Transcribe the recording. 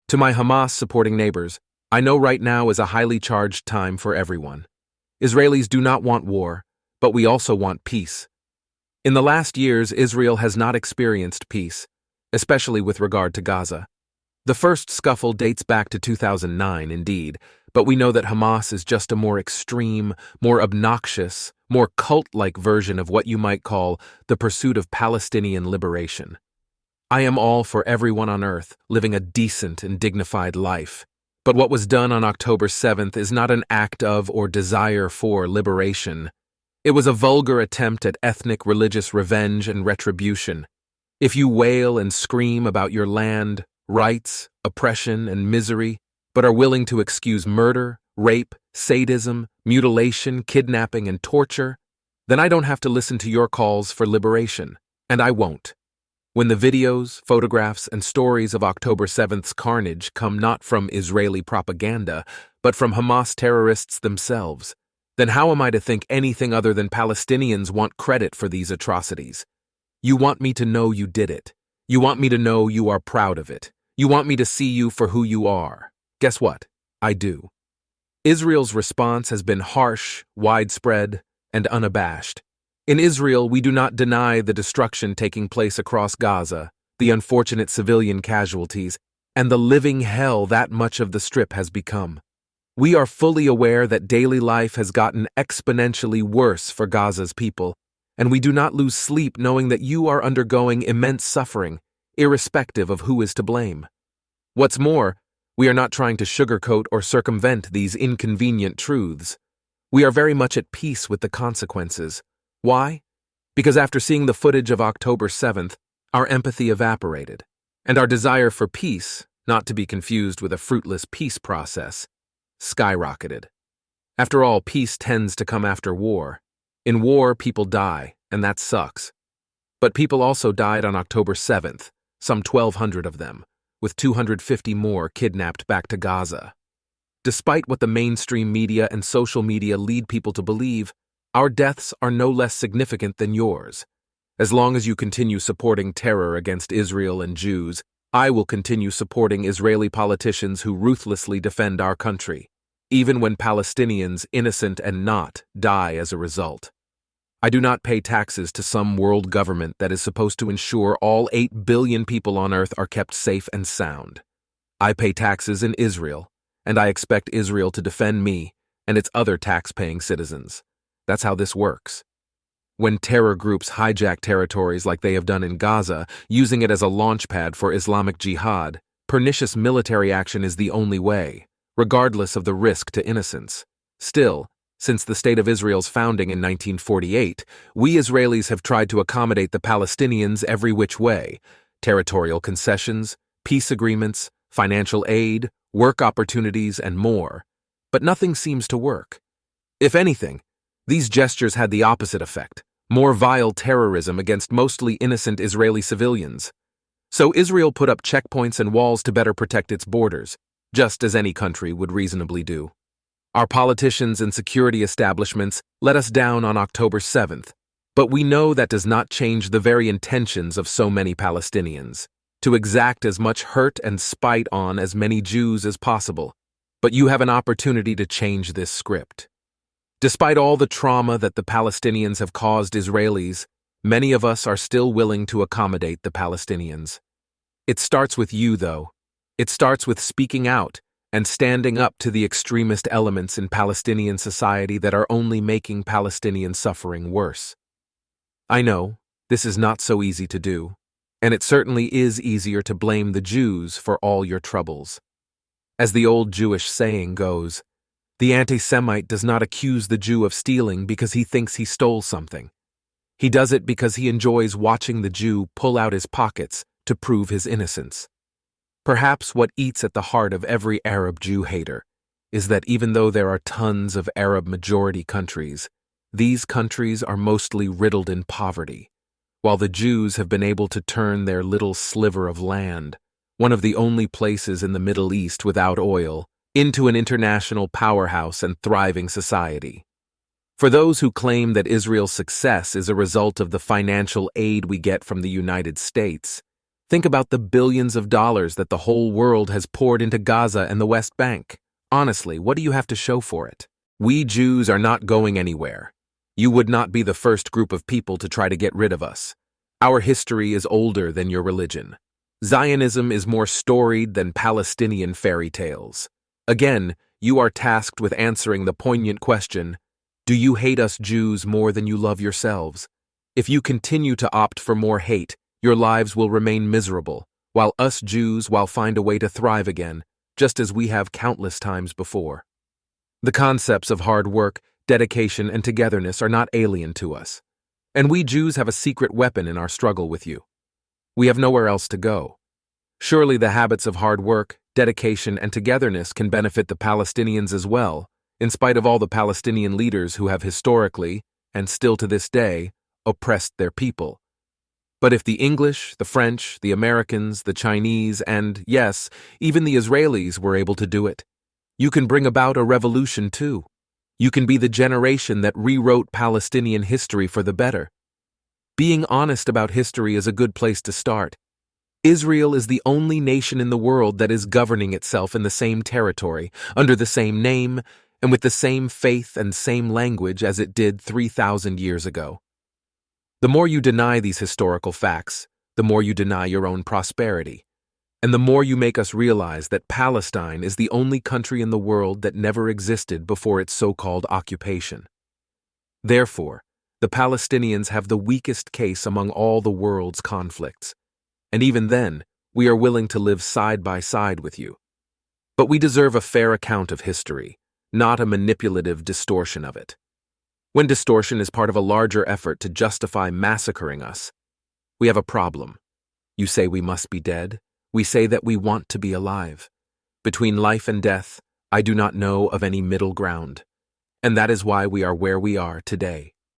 To my Hamas-supporting neighbors, I know right now is a highly charged time for everyone. Israelis do not want war, but we also want peace. In the last years, Israel has not experienced peace, especially with regard to Gaza. The first scuffle dates back to 2009, indeed, but we know that Hamas is just a more extreme, more obnoxious, more cult-like version of what you might call the pursuit of Palestinian liberation. I am all for everyone on earth living a decent and dignified life. But what was done on October 7th is not an act of or desire for liberation. It was a vulgar attempt at ethnic religious revenge and retribution. If you wail and scream about your land, rights, oppression, and misery, but are willing to excuse murder, rape, sadism, mutilation, kidnapping, and torture, then I don't have to listen to your calls for liberation, and I won't. When the videos, photographs, and stories of October 7th's carnage come not from Israeli propaganda, but from Hamas terrorists themselves, then how am I to think anything other than Palestinians want credit for these atrocities? You want me to know you did it. You want me to know you are proud of it. You want me to see you for who you are. Guess what? I do. Israel's response has been harsh, widespread, and unabashed. In Israel, we do not deny the destruction taking place across Gaza, the unfortunate civilian casualties, and the living hell that much of the Strip has become. We are fully aware that daily life has gotten exponentially worse for Gaza's people, and we do not lose sleep knowing that you are undergoing immense suffering, irrespective of who is to blame. What's more, we are not trying to sugarcoat or circumvent these inconvenient truths. We are very much at peace with the consequences. Why? Because after seeing the footage of October 7th, our empathy evaporated, and our desire for peace, not to be confused with a fruitless peace process, skyrocketed. After all, peace tends to come after war. In war, people die, and that sucks. But people also died on October 7th, some 1,200 of them, with 250 more kidnapped back to Gaza. Despite what the mainstream media and social media lead people to believe, our deaths are no less significant than yours. As long as you continue supporting terror against Israel and Jews, I will continue supporting Israeli politicians who ruthlessly defend our country, even when Palestinians, innocent and not, die as a result. I do not pay taxes to some world government that is supposed to ensure all 8 billion people on earth are kept safe and sound. I pay taxes in Israel, and I expect Israel to defend me and its other tax-paying citizens. That's how this works. When terror groups hijack territories like they have done in Gaza, using it as a launchpad for Islamic Jihad, pernicious military action is the only way, regardless of the risk to innocents. Still, since the State of Israel's founding in 1948, we Israelis have tried to accommodate the Palestinians every which way: territorial concessions, peace agreements, financial aid, work opportunities, and more. But nothing seems to work. If anything, these gestures had the opposite effect: more vile terrorism against mostly innocent Israeli civilians. So Israel put up checkpoints and walls to better protect its borders, just as any country would reasonably do. Our politicians and security establishments let us down on October 7th, but we know that does not change the very intentions of so many Palestinians, to exact as much hurt and spite on as many Jews as possible. But you have an opportunity to change this script. Despite all the trauma that the Palestinians have caused Israelis, many of us are still willing to accommodate the Palestinians. It starts with you, though. It starts with speaking out and standing up to the extremist elements in Palestinian society that are only making Palestinian suffering worse. I know, this is not so easy to do, and it certainly is easier to blame the Jews for all your troubles. As the old Jewish saying goes, the anti-Semite does not accuse the Jew of stealing because he thinks he stole something. He does it because he enjoys watching the Jew pull out his pockets to prove his innocence. Perhaps what eats at the heart of every Arab Jew hater is that even though there are tons of Arab-majority countries, these countries are mostly riddled in poverty, while the Jews have been able to turn their little sliver of land, one of the only places in the Middle East without oil, into an international powerhouse and thriving society. For those who claim that Israel's success is a result of the financial aid we get from the United States, Think about the billions of dollars that the whole world has poured into Gaza and the West Bank. Honestly, what do you have to show for it? We Jews are not going anywhere. You would not be the first group of people to try to get rid of us. Our history is older than your religion. Zionism is more storied than Palestinian fairy tales. Again, you are tasked with answering the poignant question, do you hate us Jews more than you love yourselves? If you continue to opt for more hate, your lives will remain miserable, while us Jews will find a way to thrive again, just as we have countless times before. The concepts of hard work, dedication, and togetherness are not alien to us. And we Jews have a secret weapon in our struggle with you. We have nowhere else to go. Surely the habits of hard work, dedication, and togetherness can benefit the Palestinians as well, in spite of all the Palestinian leaders who have historically, and still to this day, oppressed their people. But if the English, the French, the Americans, the Chinese, and, yes, even the Israelis were able to do it, you can bring about a revolution too. You can be the generation that rewrote Palestinian history for the better. Being honest about history is a good place to start. Israel is the only nation in the world that is governing itself in the same territory, under the same name, and with the same faith and same language as it did 3,000 years ago. The more you deny these historical facts, the more you deny your own prosperity, and the more you make us realize that Palestine is the only country in the world that never existed before its so-called occupation. Therefore, the Palestinians have the weakest case among all the world's conflicts, and even then, we are willing to live side by side with you. But we deserve a fair account of history, not a manipulative distortion of it. When distortion is part of a larger effort to justify massacring us, we have a problem. You say we must be dead. We say that we want to be alive. Between life and death, I do not know of any middle ground. And that is why we are where we are today.